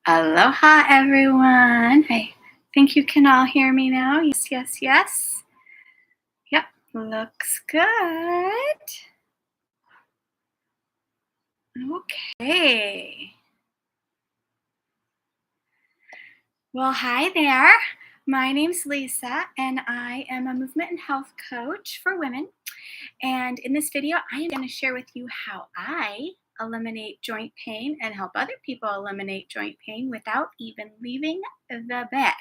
Aloha, everyone. I think you can all hear me now. Yes, yes, yes. Yep, looks good. Okay. Well, hi there. My name's Lisa, and I am a movement and health coach for women. And in this video, I am going to share with you how I eliminate joint pain and help other people eliminate joint pain without even leaving the bed.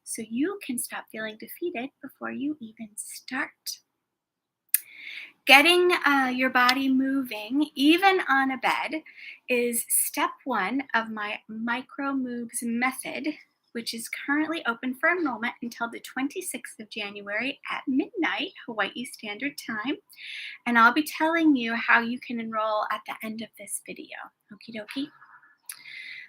So you can stop feeling defeated before you even start. Getting your body moving, even on a bed, is step one of my micro moves method, which is currently open for enrollment until the 26th of January at midnight, Hawaii Standard Time. And I'll be telling you how you can enroll at the end of this video. Okie dokie.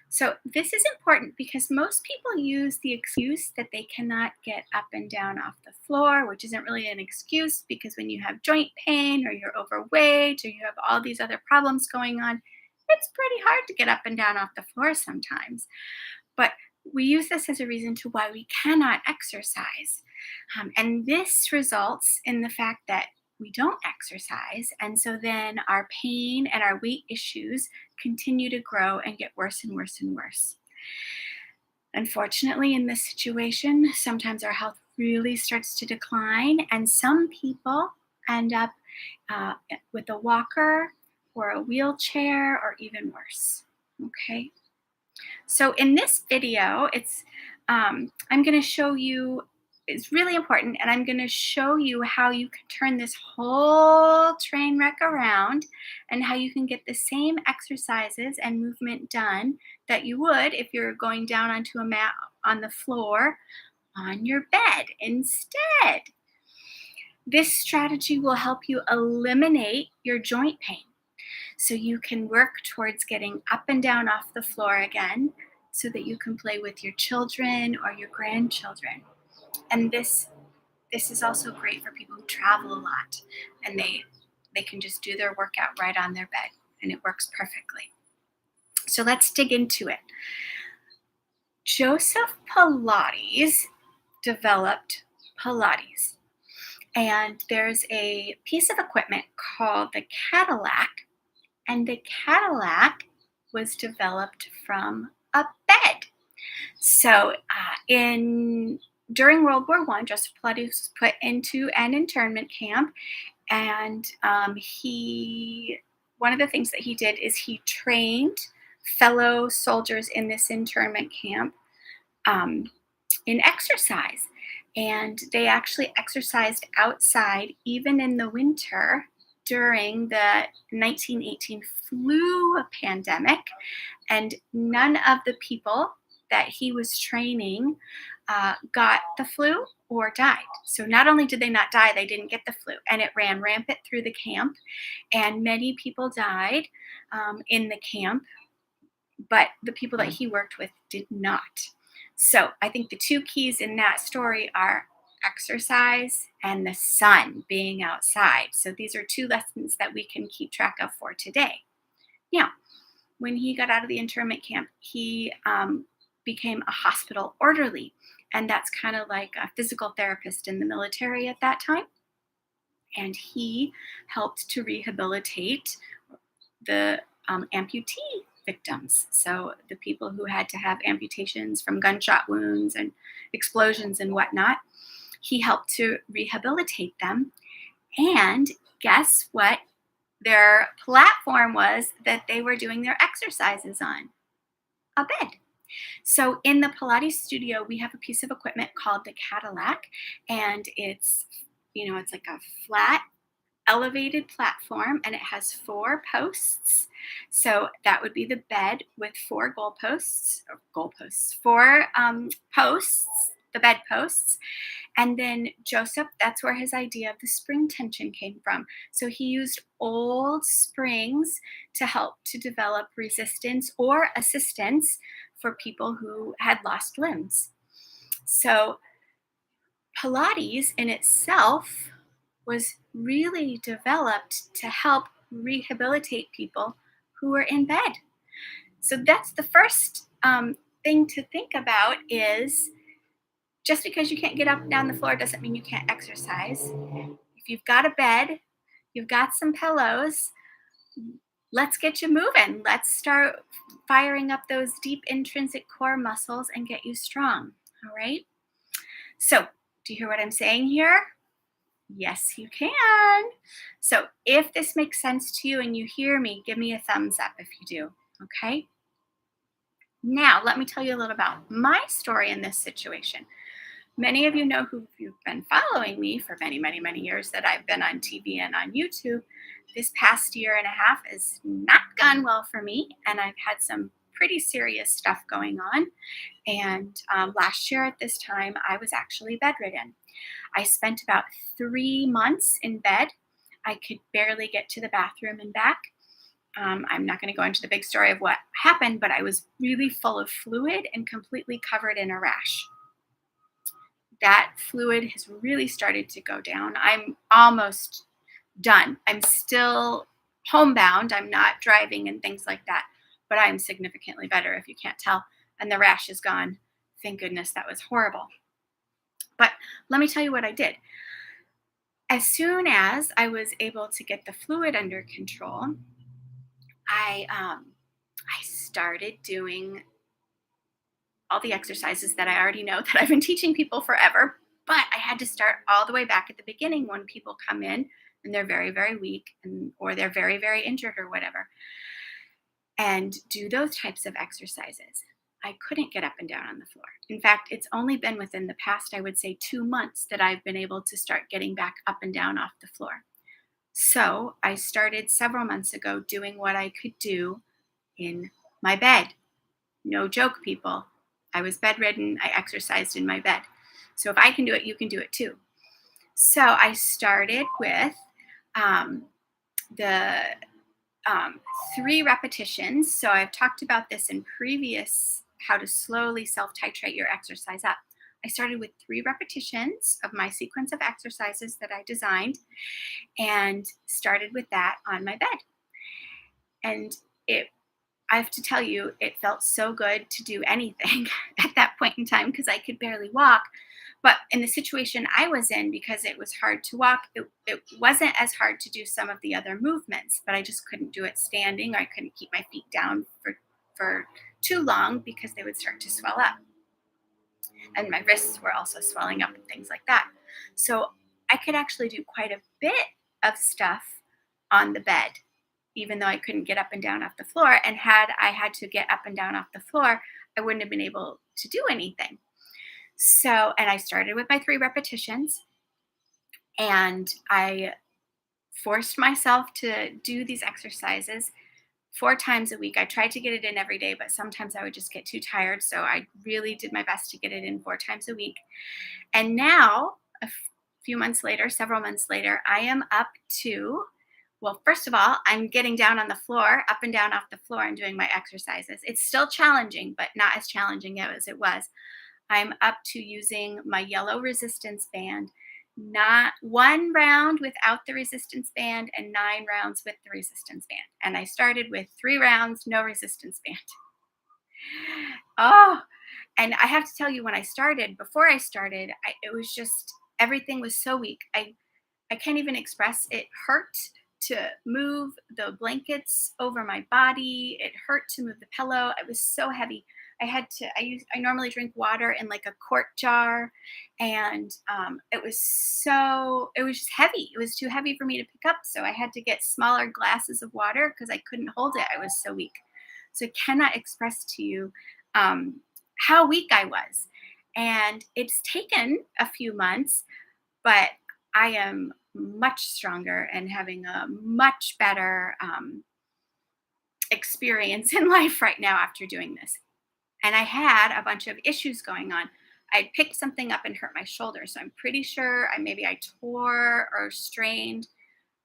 So this is important because most people use the excuse that they cannot get up and down off the floor, which isn't really an excuse because when you have joint pain or you're overweight or you have all these other problems going on, it's pretty hard to get up and down off the floor sometimes. But we use this as a reason to why we cannot exercise. And this results in the fact that we don't exercise. And so then our pain and our weight issues continue to grow and get worse and worse and worse. Unfortunately, in this situation, sometimes our health really starts to decline, and some people end up with a walker or a wheelchair or even worse. Okay. So in this video, I'm going to show you, it's really important, and I'm going to show you how you can turn this whole train wreck around and how you can get the same exercises and movement done that you would if you're going down onto a mat on the floor on your bed instead. This strategy will help you eliminate your joint pain so you can work towards getting up and down off the floor again so that you can play with your children or your grandchildren. And this is also great for people who travel a lot and they can just do their workout right on their bed, and it works perfectly. So let's dig into it. Joseph Pilates developed Pilates, and there's a piece of equipment called the Cadillac, and the Cadillac was developed from a bed. So during World War I, Joseph Pilates was put into an internment camp, and one of the things that he did is he trained fellow soldiers in this internment camp in exercise. And they actually exercised outside even in the winter during the 1918 flu pandemic. And none of the people that he was training got the flu or died. So not only did they not die, they didn't get the flu. And it ran rampant through the camp. And many people died in the camp, but the people that he worked with did not. So I think the two keys in that story are exercise and the sun, being outside. So these are two lessons that we can keep track of for today. Now, when he got out of the internment camp, he became a hospital orderly, and that's kind of like a physical therapist in the military at that time. And he helped to rehabilitate the amputee victims. So the people who had to have amputations from gunshot wounds and explosions and whatnot, he helped to rehabilitate them. And guess what their platform was that they were doing their exercises on? A bed. So in the Pilates studio, we have a piece of equipment called the Cadillac, and it's like a flat elevated platform, and it has 4 posts. So that would be the bed with 4 4 posts, the bed posts. And then Joseph, that's where his idea of the spring tension came from. So he used old springs to help to develop resistance or assistance for people who had lost limbs. So Pilates in itself was really developed to help rehabilitate people who were in bed. So that's the first um, thing to think about is just because you can't get up and down the floor doesn't mean you can't exercise. If you've got a bed, you've got some pillows, let's get you moving. Let's start firing up those deep intrinsic core muscles and get you strong. All right. So, do you hear what I'm saying here? Yes, you can. So, if this makes sense to you and you hear me, give me a thumbs up if you do. Okay. Now, let me tell you a little about my story in this situation. Many of you know who've been following me for many, many, many years that I've been on TV and on YouTube. This past year and a half has not gone well for me, and I've had some pretty serious stuff going on. And last year at this time, I was actually bedridden. I spent about 3 months in bed. I could barely get to the bathroom and back. I'm not going to go into the big story of what happened, but I was really full of fluid and completely covered in a rash. That fluid has really started to go down. I'm almost done. I'm still homebound. I'm not driving and things like that, but I'm significantly better if you can't tell. And the rash is gone. Thank goodness, that was horrible. But let me tell you what I did. As soon as I was able to get the fluid under control, I started doing all the exercises that I already know that I've been teaching people forever. But I had to start all the way back at the beginning when people come in and they're very, very weak or they're very, very injured or whatever, and do those types of exercises. I couldn't get up and down on the floor. In fact, it's only been within the past, I would say, 2 months that I've been able to start getting back up and down off the floor. So I started several months ago doing what I could do in my bed. No joke, people. I was bedridden. I exercised in my bed. So if I can do it, you can do it too. So I started with the 3 repetitions. So I've talked about this in previous how to slowly self-titrate your exercise up. I started with 3 repetitions of my sequence of exercises that I designed and started with that on my bed. And I have to tell you, it felt so good to do anything at that point in time because I could barely walk. But in the situation I was in, because it was hard to walk, it wasn't as hard to do some of the other movements, but I just couldn't do it standing. I couldn't keep my feet down for too long because they would start to swell up. And my wrists were also swelling up and things like that. So I could actually do quite a bit of stuff on the bed, even though I couldn't get up and down off the floor. And had I had to get up and down off the floor, I wouldn't have been able to do anything. So, and I started with my 3 repetitions, and I forced myself to do these exercises 4 times a week. I tried to get it in every day, but sometimes I would just get too tired. So I really did my best to get it in 4 times a week. And now, few months later, several months later, I am up to, well, first of all, I'm getting down on the floor, up and down off the floor and doing my exercises. It's still challenging, but not as challenging as it was. I'm up to using my yellow resistance band, not 1 round without the resistance band and 9 rounds with the resistance band. And I started with 3 rounds, no resistance band. Oh, and I have to tell you, before I started, it was just, everything was so weak. I can't even express. It hurt to move the blankets over my body. It hurt to move the pillow. It was so heavy. I normally drink water in like a quart jar, and it was just heavy. It was too heavy for me to pick up. So I had to get smaller glasses of water because I couldn't hold it. I was so weak. So I cannot express to you how weak I was. And it's taken a few months, but I am much stronger and having a much better experience in life right now after doing this. And I had a bunch of issues going on. I picked something up and hurt my shoulder. So I'm pretty sure I tore or strained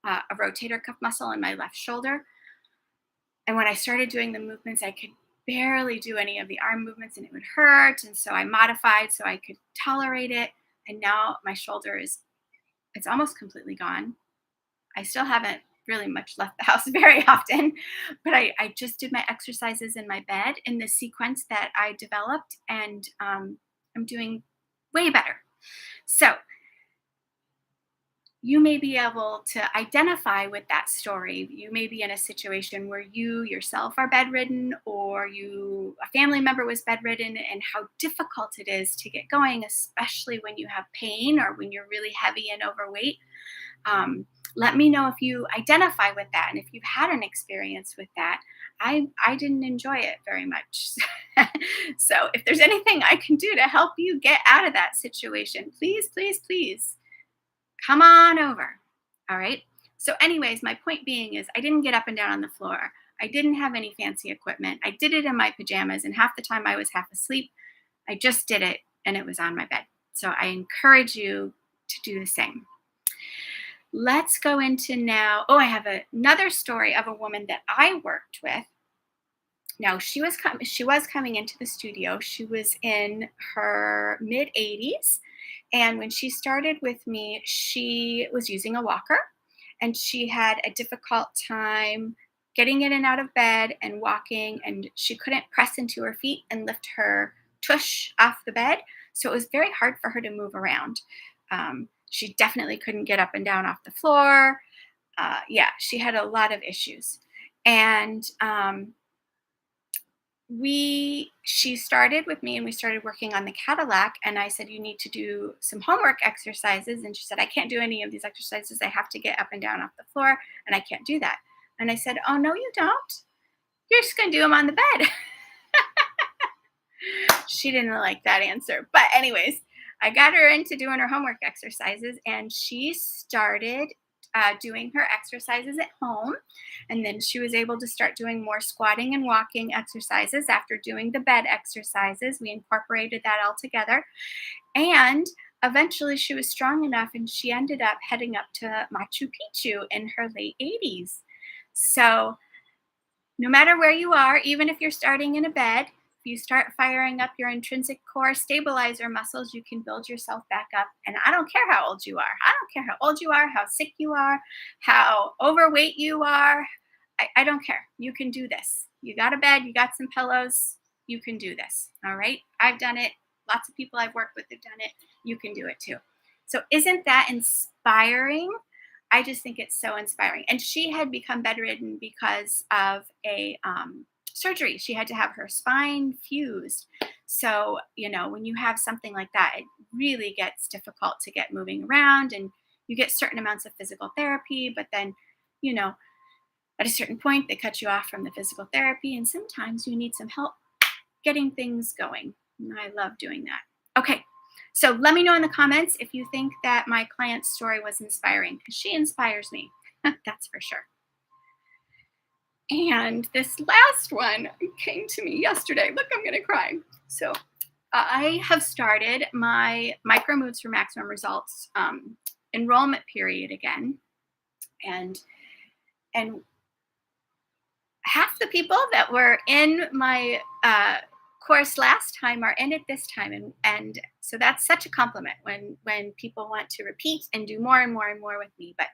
a rotator cuff muscle in my left shoulder. And when I started doing the movements, I could barely do any of the arm movements and it would hurt. And so I modified so I could tolerate it. And now my shoulder it's almost completely gone. I still haven't really much left the house very often, but I just did my exercises in my bed in the sequence that I developed, and I'm doing way better. So you may be able to identify with that story. You may be in a situation where you yourself are bedridden, or a family member was bedridden, and how difficult it is to get going, especially when you have pain or when you're really heavy and overweight. Let me know if you identify with that, and if you've had an experience with that. I didn't enjoy it very much. So if there's anything I can do to help you get out of that situation, please, please, please come on over. All right. So, anyways, my point being is I didn't get up and down on the floor. I didn't have any fancy equipment. I did it in my pajamas, and half the time I was half asleep. I just did it, and it was on my bed. So, I encourage you to do the same. Let's go into now. Oh, I have another story of a woman that I worked with. Now, she was coming into the studio. She was in her mid 80s. And when she started with me, she was using a walker, and she had a difficult time getting in and out of bed and walking, and she couldn't press into her feet and lift her tush off the bed. So it was very hard for her to move around. She definitely couldn't get up and down off the floor. Yeah, she had a lot of issues. And she started with me, and we started working on the Cadillac, and I said, you need to do some homework exercises. And she said, I can't do any of these exercises. I have to get up and down off the floor, and I can't do that. And I said, oh, no, you don't. You're just going to do them on the bed. She didn't like that answer. But anyways, I got her into doing her homework exercises, and she started doing her exercises at home. And then she was able to start doing more squatting and walking exercises after doing the bed exercises. We incorporated that all together. And eventually she was strong enough, and she ended up heading up to Machu Picchu in her late 80s. So no matter where you are, even if you're starting in a bed, if you start firing up your intrinsic core stabilizer muscles, you can build yourself back up. And I don't care how old you are. I don't care how old you are, how sick you are, how overweight you are. I don't care. You can do this. You got a bed, you got some pillows. You can do this. All right. I've done it. Lots of people I've worked with have done it. You can do it too. So isn't that inspiring? I just think it's so inspiring. And she had become bedridden because of a surgery. She had to have her spine fused. So, when you have something like that, it really gets difficult to get moving around, and you get certain amounts of physical therapy, but then, at a certain point, they cut you off from the physical therapy, and sometimes you need some help getting things going. And I love doing that. Okay. So let me know in the comments if you think that my client's story was inspiring, because she inspires me. That's for sure. And this last one came to me yesterday. Look, I'm going to cry. So I have started my Micro Moves for Maximum Results enrollment period again. And half the people that were in my course last time are in it this time, and so that's such a compliment when people want to repeat and do more and more and more with me. But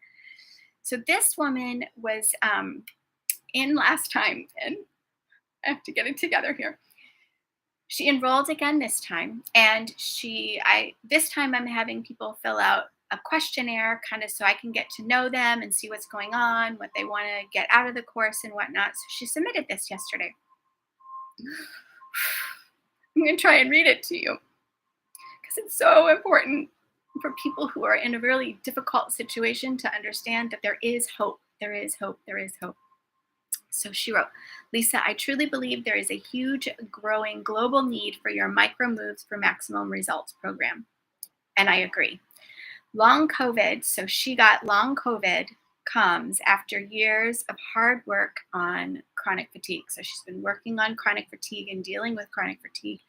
so this woman was in last time, and I have to get it together here. She enrolled again this time, and this time I'm having people fill out a questionnaire, kind of so I can get to know them and see what's going on, what they want to get out of the course and whatnot. So she submitted this yesterday. I'm going to try and read it to you, because it's so important for people who are in a really difficult situation to understand that there is hope. There is hope. There is hope. So she wrote, Lisa, I truly believe there is a huge growing global need for your Micro Moves for Maximum Results program. And I agree. Long COVID, so she got long COVID, comes after years of hard work on chronic fatigue. So she's been working on chronic fatigue and dealing with chronic fatigue.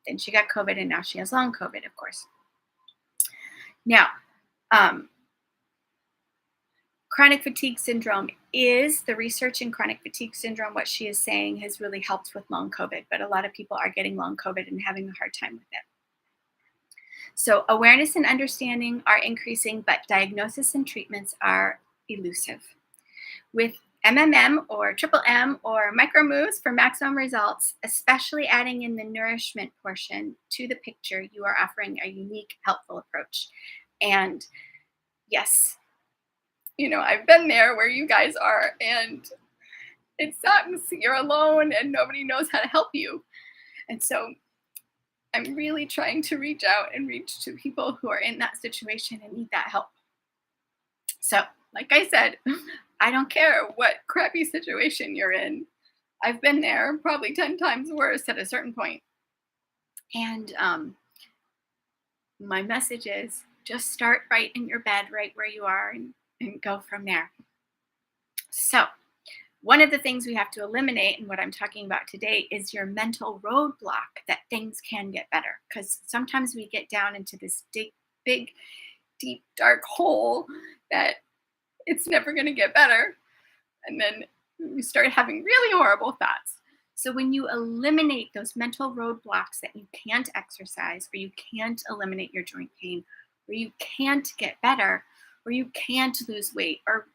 Then she got COVID, and now she has long COVID, of course. Now, chronic fatigue syndrome is the research in chronic fatigue syndrome. What she is saying has really helped with long COVID, but a lot of people are getting long COVID and having a hard time with it. So awareness and understanding are increasing, but diagnosis and treatments are elusive. With MMM or Triple M or micro moves for maximum results, especially adding in the nourishment portion to the picture, you are offering a unique, helpful approach. And yes, I've been there where you guys are, and it sucks. You're alone and nobody knows how to help you. And so I'm really trying to reach out and reach to people who are in that situation and need that help. So, like I said, I don't care what crappy situation you're in. I've been there, probably 10 times worse at a certain point. And my message is just start right in your bed, right where you are, and go from there. So, one of the things we have to eliminate, and what I'm talking about today, is your mental roadblock that things can get better. Because sometimes we get down into this big, deep, dark hole that it's never going to get better. And then we start having really horrible thoughts. So when you eliminate those mental roadblocks that you can't exercise, or you can't eliminate your joint pain, or you can't get better, or you can't lose weight, or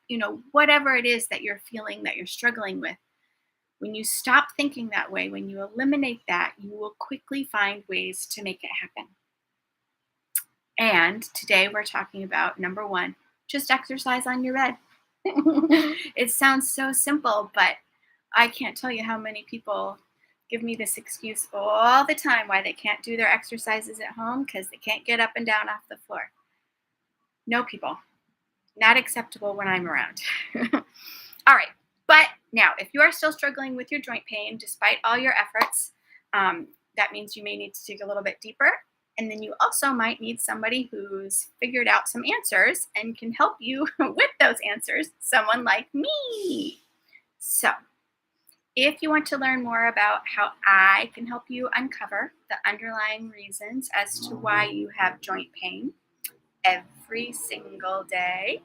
whatever it is that you're feeling that you're struggling with, when you stop thinking that way, when you eliminate that, you will quickly find ways to make it happen. And today we're talking about number one, just exercise on your bed. It sounds so simple, but I can't tell you how many people give me this excuse all the time why they can't do their exercises at home because they can't get up and down off the floor. No, people, not acceptable when I'm around. All right, but now if you are still struggling with your joint pain despite all your efforts, that means you may need to dig a little bit deeper. And then you also might need somebody who's figured out some answers and can help you with those answers, someone like me. So if you want to learn more about how I can help you uncover the underlying reasons as to why you have joint pain every single day,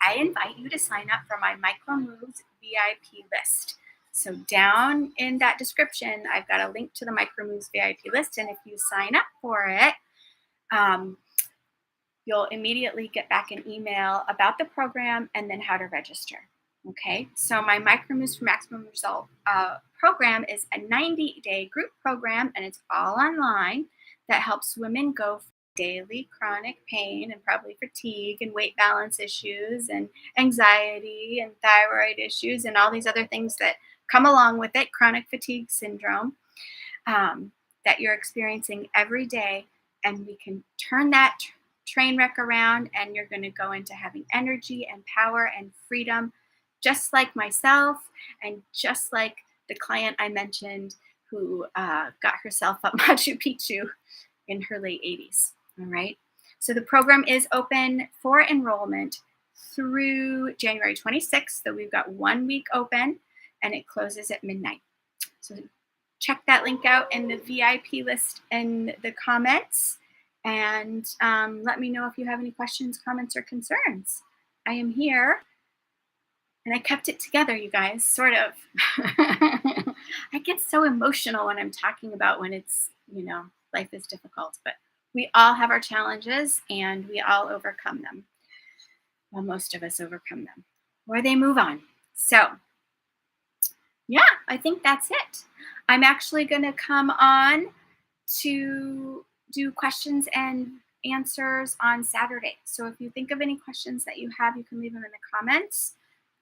I invite you to sign up for my Micro Moves VIP list. So down in that description, I've got a link to the Micro Moves VIP list. And if you sign up for it, you'll immediately get back an email about the program and then how to register. Okay, so my Micro Moves for Maximum Result program is a 90-day group program, and it's all online that helps women go from daily chronic pain and probably fatigue and weight balance issues and anxiety and thyroid issues and all these other things that come along with it, chronic fatigue syndrome, that you're experiencing every day. And we can turn that train wreck around, and you're going to go into having energy and power and freedom, just like myself and just like the client I mentioned who got herself up Machu Picchu in her late 80s. All right. So the program is open for enrollment through January 26th. So we've got 1 week open, and it closes at midnight. So check that link out in the VIP list in the comments, and let me know if you have any questions, comments, or concerns. I am here, and I kept it together, you guys, sort of. I get so emotional when I'm talking about when it's, life is difficult, but we all have our challenges, and we all overcome them. Well, most of us overcome them, or they move on. So yeah, I think that's it. I'm actually going to come on to do questions and answers on Saturday. So if you think of any questions that you have, you can leave them in the comments.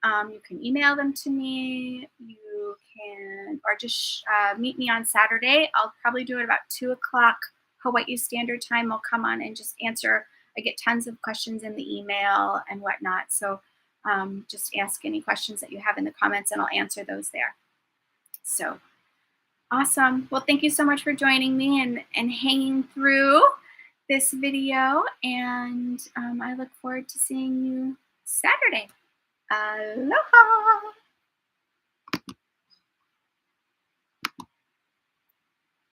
You can email them to me. You can, or just meet me on Saturday. I'll probably do it about 2 o'clock Hawaii Standard Time. I'll come on and just answer. I get tons of questions in the email and whatnot. So just ask any questions that you have in the comments, and I'll answer those there. So awesome. Well, thank you so much for joining me and hanging through this video. And I look forward to seeing you Saturday. Aloha.